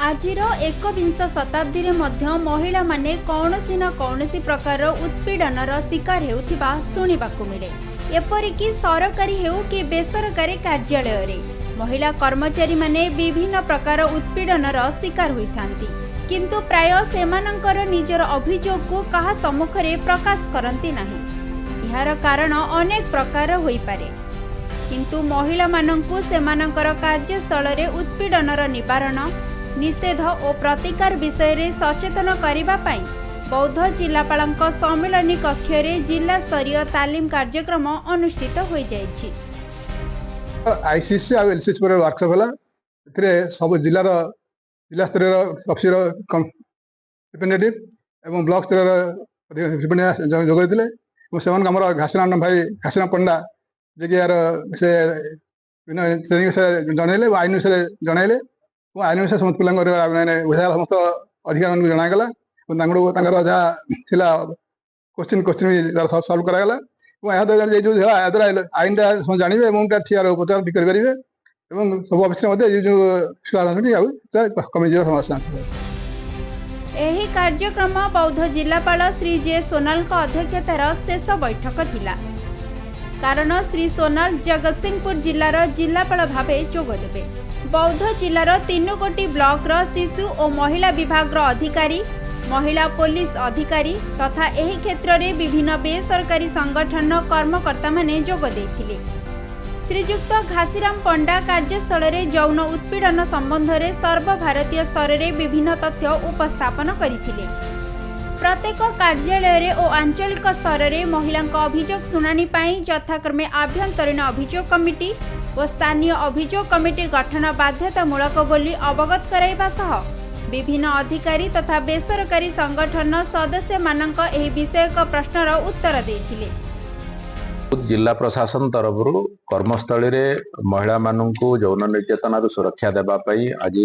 आजिर एकविंश शताब्दी रे मध्य महिला माने कौनसी न कौनसी प्रकार उत्पीड़नर शिकार हेउथिबा सुनिबाकु मिले। एपरिकी सरकारी हेउ कि बेसरकारी कार्यालय रे महिला कर्मचारी माने विभिन्न प्रकार उत्पीड़नर शिकार होइथांती, किंतु प्राय सेमानंकर निजर अभियोग को कहा सम्मुखरे प्रकाश करंती नाही। इहार कारण अनेक प्रकार होई पारे, किंतु महिला मानंकु सेमानंकर कार्यस्थल रे उत्पीड़नर निवारण निषेध और प्रतिकार विषय रे सचेतन करिबा पई बौद्ध जिलापालक सम्मेलनी कक्ष रे जिला स्तरीय तालीम कार्यक्रम अनुष्ठित होई जायछि। आईसीसी आ एलसीसी पर वर्कशॉप हला, एथिरे सब जिला स्तरीय अफिसर रिप्रेजेंटेटिव एवं ब्लॉक स्तरीय रिप्रेजेंटेटिव जोग देथिले। सेमान हमर घासीराम भाई घासीराम पंडा जे कि यार से ट्रेनिंग से जणैले आईन विषय जणैले आईन विषय समस्त पिला समस्त अधिकार मान जनागला जहाँ थिला क्वेश्चन सल्व करागला। आईन जानवे ठिया उपचार करेंगे सब अफिस कमी समस्या। एही कार्यक्रम बौद्ध जिलापाल श्री जे सोनाल अध्यक्षतार शेष बैठक थिला, कारण श्री सोनाल जगतसिंहपुर जिलार जिलापाल भावे जोगदेबे। बौद्ध जिलार 3 गोटी ब्लॉक शिशु और महिला विभाग अधिकारी, महिला पुलिस अधिकारी तथा एही क्षेत्र में विभिन्न बेसरकारी संगठन कर्मकर्ता माने जोग देथिले। श्रीजुक्त घासीराम पंडा कार्यस्थल में यौन उत्पीड़न संबंध में सर्वभारतीय स्तर में विभिन्न तथ्य उपस्थापन करथिले। प्रत्येक कार्यालय और आंचलिक स्तर में महिला अभियोग शुणाणी पाई यथाक्रमे आभ्यंतरीण अभियोग कमिटी और स्थानीय अभियोग कमिटी गठन बाध्यतामूलक बोली अवगत कराइबा सह विभिन्न अधिकारी तथा बेसरकारी संगठन सदस्य मानक एही विषयक प्रश्नर उत्तर देथिले। जिला प्रशासन तरफ कर्मस्थली रे महिला माननकु यौन निर्यातनार सुरक्षा देबा पई आज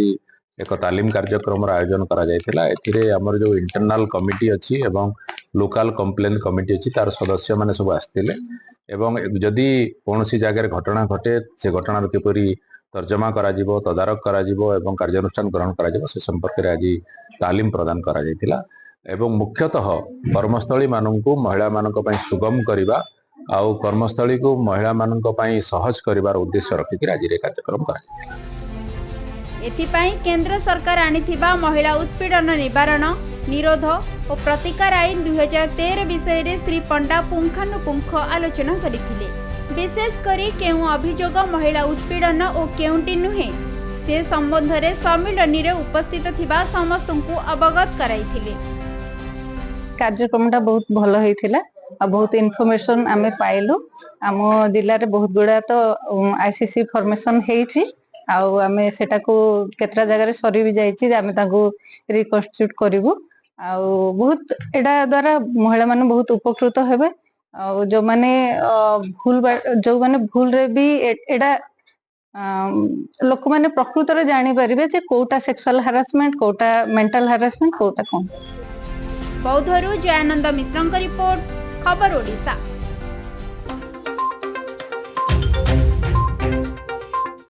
एक तालीम कार्यक्रम आयोजन करा जायतिला। एथिरे हमर जो इंटरनल कमिटी अछि एवं लोकल कंप्लेंट कमिटी अछि तार सदस्य माने सब आस्तिले एवं जदि कोनोसी जगह घटना घटे से घटनार किपरि तर्जमा करा जिवो, तदारक करा जिवो एवं कार्यानुष्ठान ग्रहण करा जिवो से संपर्क रे आज तालीम प्रदान करा जायतिला। एवं मुख्यतः कर्मस्थली माननकु महिला मानक पई सुगम करिबा आउ कर्मस्थली को महिला मानक पई सहज करिवार उद्देश्य रखि आज रे कार्यक्रम करा जायतिला। एथिपाई केंद्र सरकार आनिथिबा महिला उत्पीड़न निवारण निरोध और प्रतिकार आईन 2013 विषय रे श्री पंडा पुंखानुपुंख आलोचना करिथिले। विशेष करी केउ अभियोग महिला उत्पीड़न और केउटी नुहे से संबंध रे सम्मेलनी रे उपस्थित थिबा समस्तंकु अवगत कराइथिले। कार्यक्रमटा बहुत भलो हेतिला आ बहुत इन्फॉर्मेशन आमे पाइलु। आम जिल्ला रे बहुत गुडा तो आईसीसी फॉर्मेशन हेछि आउ आमे सेटा को केतरा जगह रे सरी भी जाइछि, आमे ताको रिकन्स्टिट्यूट करिवु। आउ बहुत एडा द्वारा महिला माने बहुत उपकृत हेबे। आउ जो माने भूल रे भी एडा लोक माने प्रकृत रे जानि परिबे जे कोटा सेक्सुअल हारासमेंट, कोटा मेंटल हारासमेंट, कोटा कोन। बौद्धरू जयानंद मिश्रଙ୍କ रिपोर्ट, खबर ओडिशा।